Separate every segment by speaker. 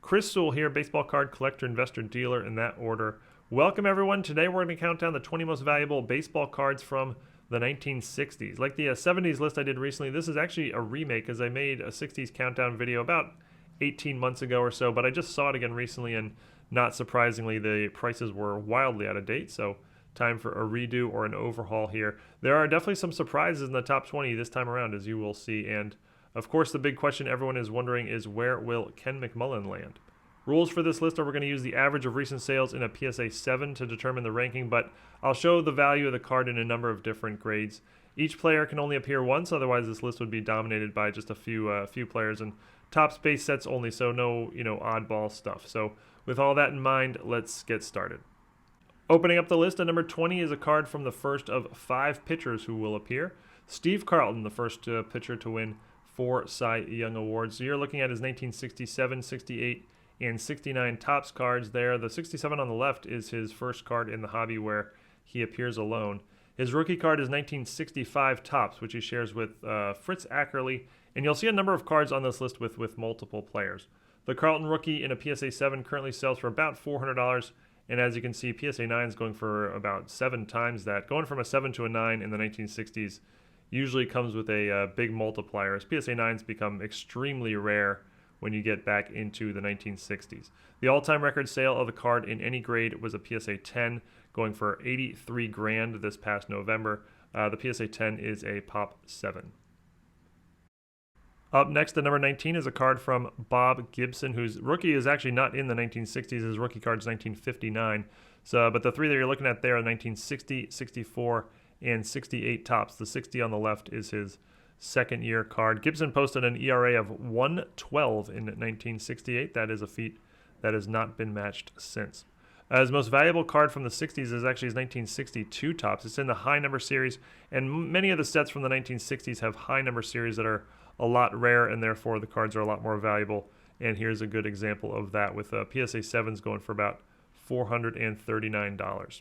Speaker 1: Chris Sewall here, baseball card collector, investor, dealer in that order. Welcome everyone. Today we're going to count down the 20 most valuable baseball cards from the 1960s. Like the 70s list I did recently, this is actually a remake as I made a 60s countdown video about 18 months ago or so, but I just saw it again recently and not surprisingly the prices were wildly out of date, so time for a redo or an overhaul here. There are definitely some surprises in the top 20 this time around, as you will see, and of course the big question everyone is wondering is where will Ken McMullen land? Rules for this list are we're going to use the average of recent sales in a PSA 7 to determine the ranking, but I'll show the value of the card in a number of different grades. Each player can only appear once, otherwise this list would be dominated by just a few players, and Topps base sets only, so no oddball stuff. So with all that in mind, let's get started. Opening up the list at number 20 is a card from the first of 5 pitchers who will appear. Steve Carlton, the first pitcher to win 4 Cy Young Awards. So you're looking at his 1967, 68, and 69 Topps cards there. The 67 on the left is his first card in the hobby where he appears alone. His rookie card is 1965 Topps, which he shares with Fritz Ackerley, and you'll see a number of cards on this list with multiple players. The Carlton rookie in a PSA 7 currently sells for about $400, and as you can see, PSA 9 is going for about 7 times that. Going from a 7 to a 9 in the 1960s usually comes with a big multiplier, as PSA 9s become extremely rare when you get back into the 1960s. The all-time record sale of the card in any grade was a PSA 10, going for 83 grand this past November. The PSA 10 is a Pop 7. Up next at number 19 is a card from Bob Gibson, whose rookie is actually not in the 1960s. His rookie card is 1959. But the 3 that you're looking at there are 1960, 64, and 68 Topps. The 60 on the left is his second year card. Gibson posted an ERA of 112 in 1968. That is a feat that has not been matched since. His most valuable card from the 60s is actually his 1962 Topps. It's in the high number series, and many of the sets from the 1960s have high number series that are a lot rare, and therefore the cards are a lot more valuable. And here's a good example of that with PSA 7s going for about $439.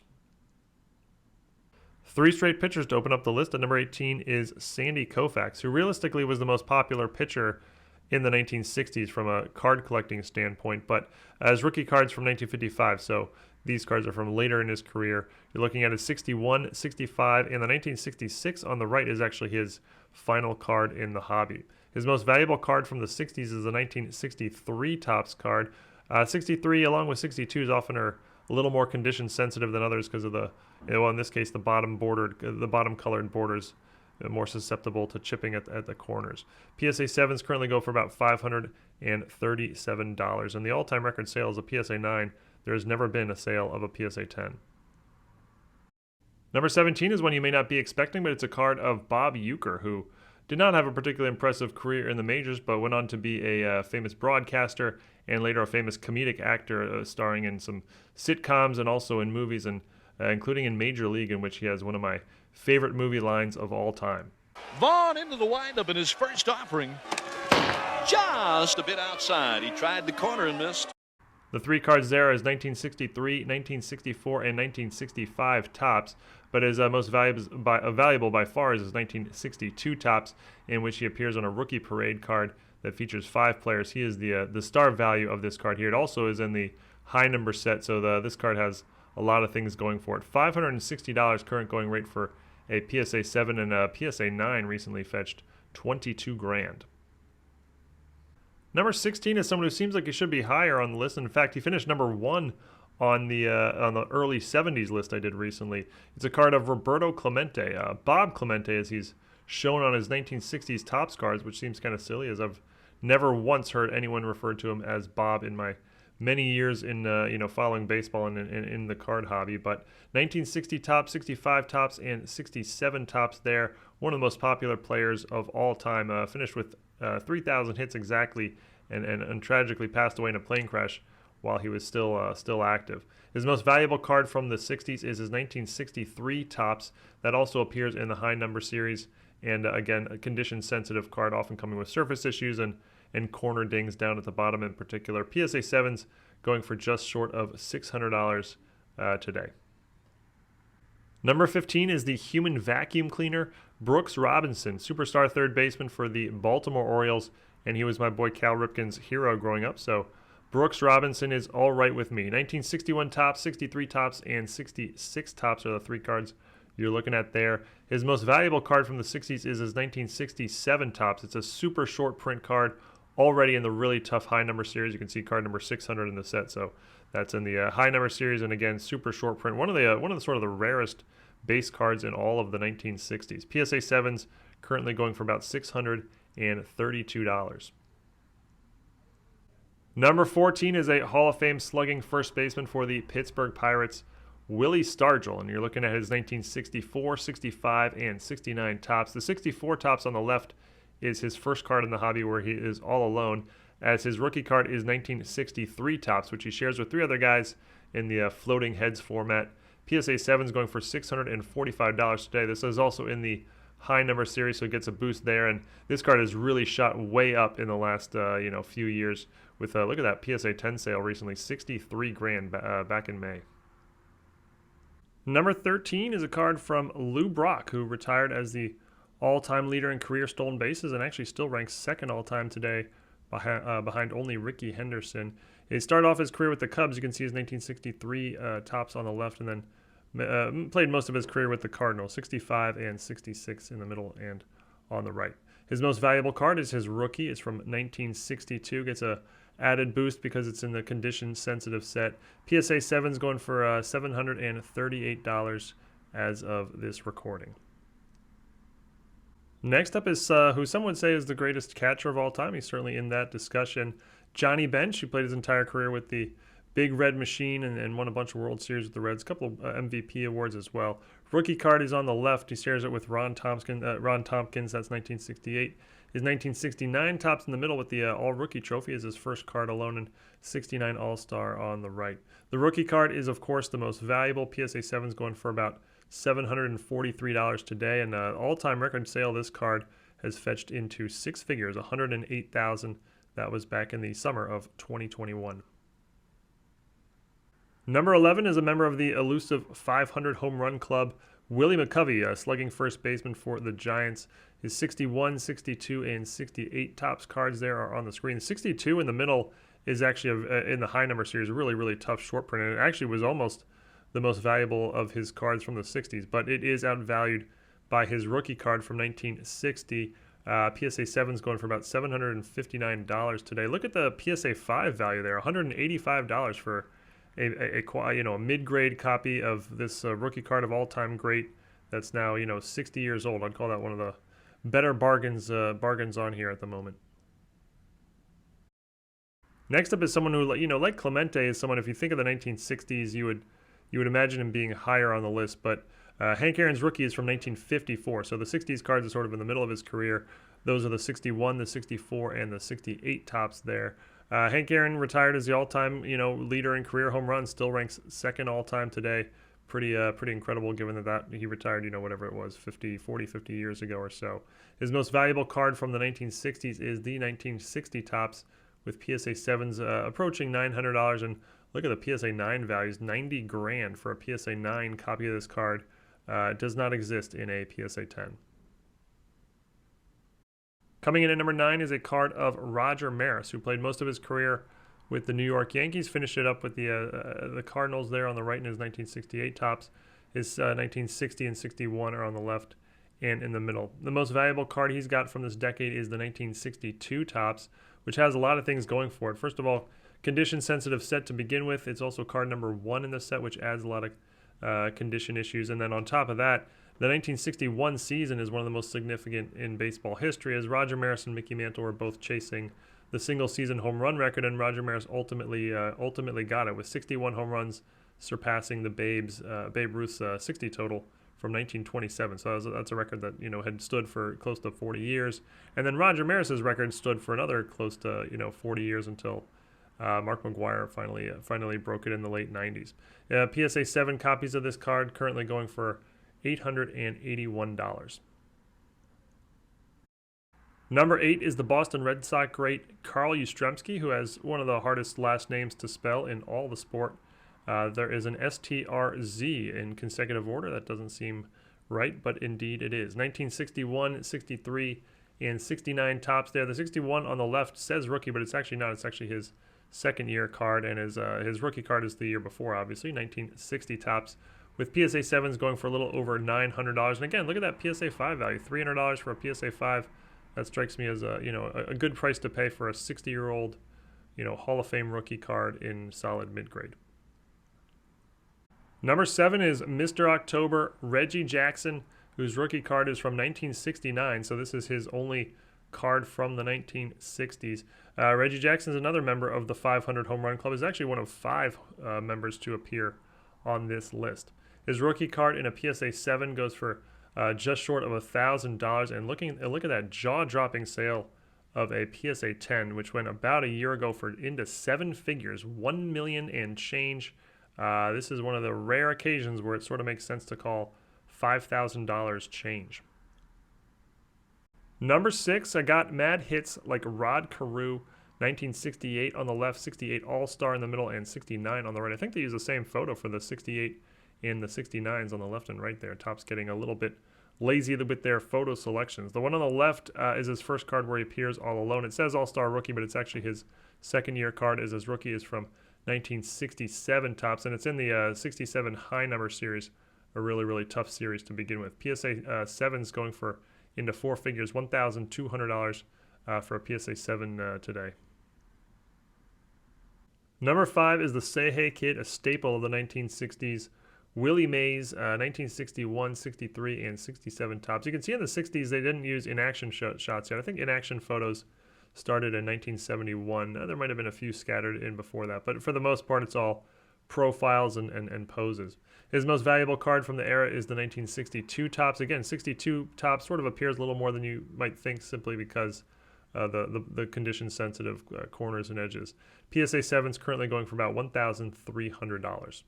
Speaker 1: 3 straight pitchers to open up the list. At number 18 is Sandy Koufax, who realistically was the most popular pitcher in the 1960s from a card collecting standpoint, but as rookie cards from 1955, so these cards are from later in his career. You're looking at his 61, 65, and the 1966 on the right is actually his final card in the hobby. His most valuable card from the 60s is the 1963 Topps card. 63 along with 62s often are a little more condition sensitive than others because of the, well, in this case, the bottom colored borders are more susceptible to chipping at the corners. PSA 7s currently go for about $537, and the all-time record sale is a PSA 9. There has never been a sale of a PSA 10. Number 17 is one you may not be expecting, but it's a card of Bob Uecker, who did not have a particularly impressive career in the majors, but went on to be a famous broadcaster and later a famous comedic actor, starring in some sitcoms and also in movies, and including in Major League, in which he has one of my favorite movie lines of all time.
Speaker 2: Vaughn into the windup in his first offering. Just a bit outside. He tried the corner and missed.
Speaker 1: The 3 cards there is 1963, 1964, and 1965 Topps, but his most valuable by far is his 1962 Topps, in which he appears on a rookie parade card that features 5 players. He is the star value of this card here. It also is in the high number set, so this card has a lot of things going for it. $560 current going rate for a PSA 7, and a PSA 9 recently fetched 22 grand. Number 16 is someone who seems like he should be higher on the list. In fact, he finished number 1 on the early 70s list I did recently. It's a card of Roberto Clemente, Bob Clemente, as he's shown on his 1960s Topps cards, which seems kind of silly, as I've never once heard anyone refer to him as Bob in my many years in following baseball and in the card hobby. But 1960 Topps, 65 Topps, and 67 Topps there. One of the most popular players of all time. Finished with 3,000 hits exactly, and tragically passed away in a plane crash while he was still active. His most valuable card from the 60s is his 1963 Topps. That also appears in the high number series, and again, a condition sensitive card, often coming with surface issues and corner dings down at the bottom in particular. PSA 7s going for just short of $600 today. Number 15 is the human vacuum cleaner, Brooks Robinson, superstar third baseman for the Baltimore Orioles, and he was my boy Cal Ripken's hero growing up, so Brooks Robinson is all right with me. 1961 Topps, 63 Topps, and 66 Topps are the 3 cards you're looking at there. His most valuable card from the 60s is his 1967 Topps. It's a super short print card, already in the really tough high number series. You can see card number 600 in the set, so that's in the high number series, and again, super short print. One of the sort of the rarest base cards in all of the 1960s. PSA 7s currently going for about $632. Number 14 is a Hall of Fame slugging first baseman for the Pittsburgh Pirates, Willie Stargell, and you're looking at his 1964, 65, and 69 Topps. The 64 Topps on the left is his first card in the hobby where he is all alone, as his rookie card is 1963 Topps, which he shares with 3 other guys in the floating heads format. PSA 7's going for $645 today. This is also in the high number series, so it gets a boost there, and this card has really shot way up in the last few years with look at that PSA 10 sale recently, 63 grand back in May. Number 13 is a card from Lou Brock, who retired as the all-time leader in career stolen bases and actually still ranks second all-time today behind only Rickey Henderson. He started off his career with the Cubs. You can see his 1963 Topps on the left, and then played most of his career with the Cardinals, 65 and 66 in the middle and on the right. His most valuable card is his rookie. It's from 1962. Gets a added boost because it's in the condition-sensitive set. PSA 7's going for $738 as of this recording. Next up is who some would say is the greatest catcher of all time. He's certainly in that discussion. Johnny Bench, who played his entire career with the Big Red Machine and won a bunch of World Series with the Reds, a couple of MVP awards as well. Rookie card is on the left. He shares it with Ron Tompkins. That's 1968. His 1969 Topps in the middle with the All-Rookie Trophy is his first card alone, and 69 All-Star on the right. The rookie card is, of course, the most valuable. PSA 7's going for about $743 today, and all-time record sale this card has fetched into 6 figures, $108,000. That was back in the summer of 2021. Number 11 is a member of the elusive 500 home run club, Willie McCovey, slugging first baseman for the Giants. His 61, 62, and 68 Topps cards there are on the screen. 62 in the middle is actually, in the high number series, a really, really tough short print, and it actually was almost the most valuable of his cards from the 60s, but it is outvalued by his rookie card from 1960. PSA 7's going for about $759 today. Look at the PSA 5 value there, $185 for a mid-grade copy of this rookie card of all-time great that's now 60 years old. I'd call that one of the better bargains on here at the moment. Next up is someone who, like Clemente, is someone, if you think of the 1960s, you would imagine him being higher on the list, but Hank Aaron's rookie is from 1954, so the 60s cards are sort of in the middle of his career. Those are the 61, the 64, and the 68 Topps there. Hank Aaron retired as the all-time leader in career home runs, still ranks second all-time today. Pretty incredible given that he retired, whatever it was, 50 years ago or so. His most valuable card from the 1960s is the 1960 Topps with PSA 7s approaching $900, and look at the PSA 9 values, 90 grand for a PSA 9 copy of this card. Does not exist in a PSA 10. Coming in at number 9 is a card of Roger Maris, who played most of his career with the New York Yankees, finished it up with the Cardinals there on the right in his 1968 Topps. His 1960 and 61 are on the left and in the middle. The most valuable card he's got from this decade is the 1962 Topps, which has a lot of things going for it. First of all, condition-sensitive set to begin with. It's also card number 1 in the set, which adds a lot of condition issues. And then on top of that, the 1961 season is one of the most significant in baseball history, as Roger Maris and Mickey Mantle were both chasing the single-season home run record, and Roger Maris ultimately got it with 61 home runs, surpassing the Babe Ruth's 60 total from 1927. So that's a record that had stood for close to 40 years. And then Roger Maris's record stood for another close to 40 years until Mark McGwire finally broke it in the late 90s. PSA 7 copies of this card currently going for $881. Number 8 is the Boston Red Sox great Carl Yastrzemski, who has one of the hardest last names to spell in all the sport. There is an STRZ in consecutive order. That doesn't seem right, but indeed it is. 1961, 63, and 69 Topps there. The 61 on the left says rookie, but it's actually not. It's actually his second year card, and his rookie card is the year before, obviously, 1960 Topps, with PSA 7s going for a little over $900. And again, look at that PSA 5 value, $300 for a PSA 5. That strikes me as a good price to pay for a 60-year-old, Hall of Fame rookie card in solid mid-grade. Number 7 is Mr. October, Reggie Jackson, whose rookie card is from 1969. So this is his only card from the 1960s. Reggie Jackson is another member of the 500 Home Run Club. He's actually one of 5 members to appear on this list. His rookie card in a PSA 7 goes for just short of $1,000. And look at that jaw-dropping sale of a PSA 10, which went about a year ago for into 7 figures, $1 million and change. This is one of the rare occasions where it sort of makes sense to call $5,000 change. Number 6, I got mad hits like Rod Carew, 1968 on the left, 68 All-Star in the middle, and 69 on the right. I think they use the same photo for the 68 and the 69s on the left and right there. Topps getting a little bit lazy with their photo selections. The one on the left is his first card where he appears all alone. It says All-Star Rookie, but it's actually his second-year card, as his rookie is from 1967 Topps, and it's in the 67 high number series, a really, really tough series to begin with. PSA 7's going for into 4 figures, $1,200 for a PSA 7 today. Number 5 is the Say Hey Kid, a staple of the 1960s. Willie Mays, 1961, 63, and 67 Topps. You can see in the 60s they didn't use in-action shots yet. I think in-action photos started in 1971. There might have been a few scattered in before that, but for the most part it's all profiles and poses. His most valuable card from the era is the 1962 Topps. Again, 62 Topps sort of appears a little more than you might think simply because the condition-sensitive corners and edges. PSA 7 is currently going for about $1,300.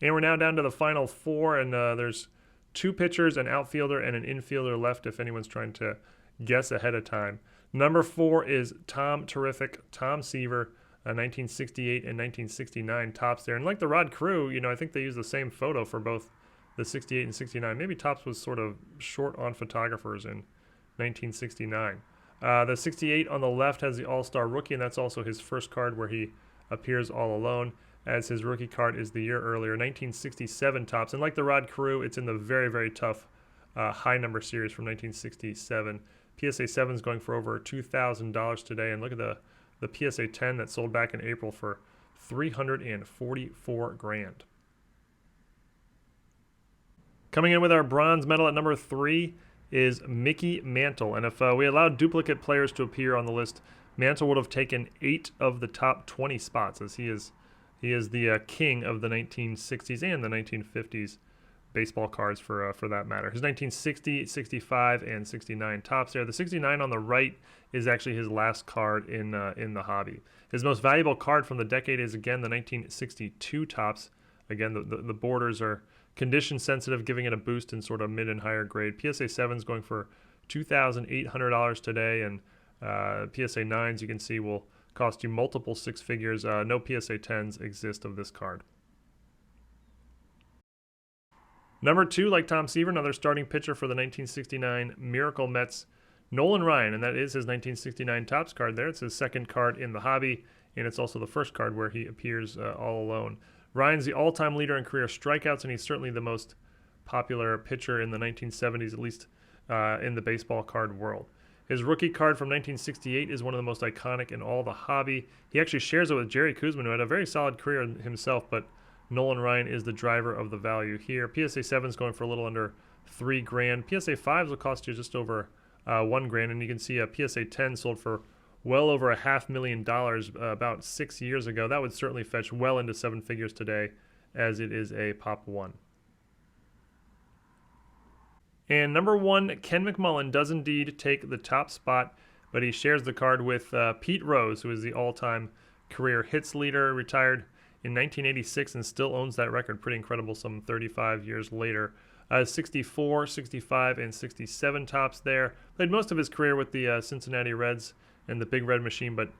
Speaker 1: And we're now down to the final 4, and there's 2 pitchers, an outfielder, and an infielder left if anyone's trying to guess ahead of time. Number 4 is Tom Seaver, 1968 and 1969 Topps there. And like the Rod Carew, I think they use the same photo for both the 68 and 69. Maybe Topps was sort of short on photographers in 1969. The 68 on the left has the All-Star Rookie, and that's also his first card where he appears all alone, as his rookie card is the year earlier, 1967 Topps. And like the Rod Carew, it's in the very, very tough high number series from 1967. PSA 7 is going for over $2,000 today. And look at the PSA 10 that sold back in April for $344,000. Coming in with our bronze medal at number 3 is Mickey Mantle. And if we allowed duplicate players to appear on the list, Mantle would have taken 8 of the top 20 spots, as he is the king of the 1960s and the 1950s baseball cards for that matter. His 1960, 65, and 69 Topps there. The 69 on the right is actually his last card in the hobby. His most valuable card from the decade is, again, the 1962 Topps. Again, the borders are condition sensitive, giving it a boost in sort of mid and higher grade. PSA 7 is going for $2,800 today, and PSA 9s, you can see, will cost you multiple 6 figures. No PSA 10s exist of this card. Number 2, like Tom Seaver, another starting pitcher for the 1969 Miracle Mets, Nolan Ryan, and that is his 1969 Topps card there. It's his second card in the hobby, and it's also the first card where he appears all alone. Ryan's the all-time leader in career strikeouts, and he's certainly the most popular pitcher in the 1970s, at least in the baseball card world. His rookie card from 1968 is one of the most iconic in all the hobby. He actually shares it with Jerry Koosman, who had a very solid career himself, but Nolan Ryan is the driver of the value here. PSA 7 is going for a little under $3,000. PSA 5s will cost you just over $1,000, and you can see a PSA 10 sold for well over $500,000 about 6 years ago. That would certainly fetch well into 7 figures today, as it is a Pop 1. And number 1, Ken McMullen does indeed take the top spot, but he shares the card with Pete Rose, who is the all-time career hits leader, retired in 1986 and still owns that record. Pretty incredible some 35 years later. 64, 65, and 67 Topps there. Played most of his career with the Cincinnati Reds and the Big Red Machine, but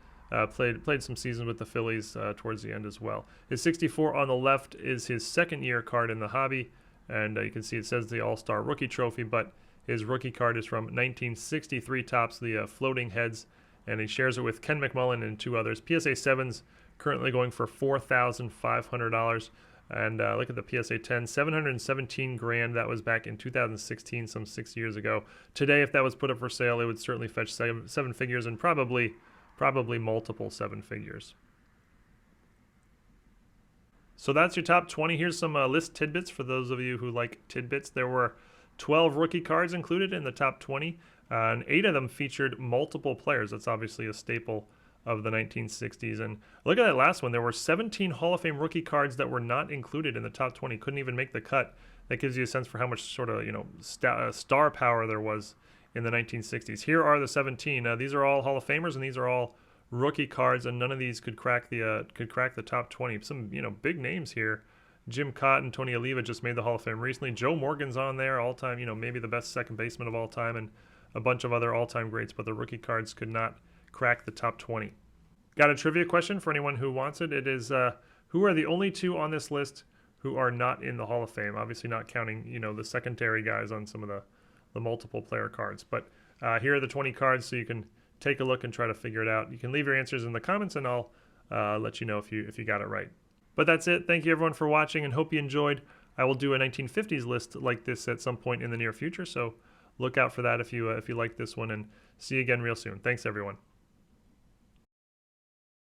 Speaker 1: played some seasons with the Phillies towards the end as well. His 64 on the left is his second-year card in the hobby, and you can see it says the All-Star Rookie Trophy, but his rookie card is from 1963 Topps, the floating heads and he shares it with Ken McMullen and 2 others. PSA 7's currently going for $4,500. And look at the PSA 10, 717 grand. That was back in 2016, some 6 years ago. Today, if that was put up for sale, it would certainly fetch seven figures, and probably multiple 7 figures. So that's your top 20. Here's some list tidbits for those of you who like tidbits. There were 12 rookie cards included in the top 20, and 8 of them featured multiple players. That's obviously a staple of the 1960s. And look at that last one. There were 17 Hall of Fame rookie cards that were not included in the top 20, couldn't even make the cut. That gives you a sense for how much sort of, star power there was in the 1960s. Here are the 17. These are all Hall of Famers, and these are all rookie cards, and none of these could crack the top 20. Some big names here. Jim Cotton, Tony Oliva just made the Hall of Fame recently. Joe Morgan's on there, all time, maybe the best second baseman of all time, and a bunch of other all-time greats, but the rookie cards could not crack the top 20. Got a trivia question for anyone who wants it. It is, who are the only 2 on this list who are not in the Hall of Fame? Obviously not counting, the secondary guys on some of the multiple player cards. But here are the 20 cards, so you can take a look and try to figure it out. You can leave your answers in the comments, and I'll let you know if you got it right. But that's it. Thank you everyone for watching, and hope you enjoyed. I will do a 1950s list like this at some point in the near future, so look out for that if you like this one, and see you again real soon. Thanks everyone.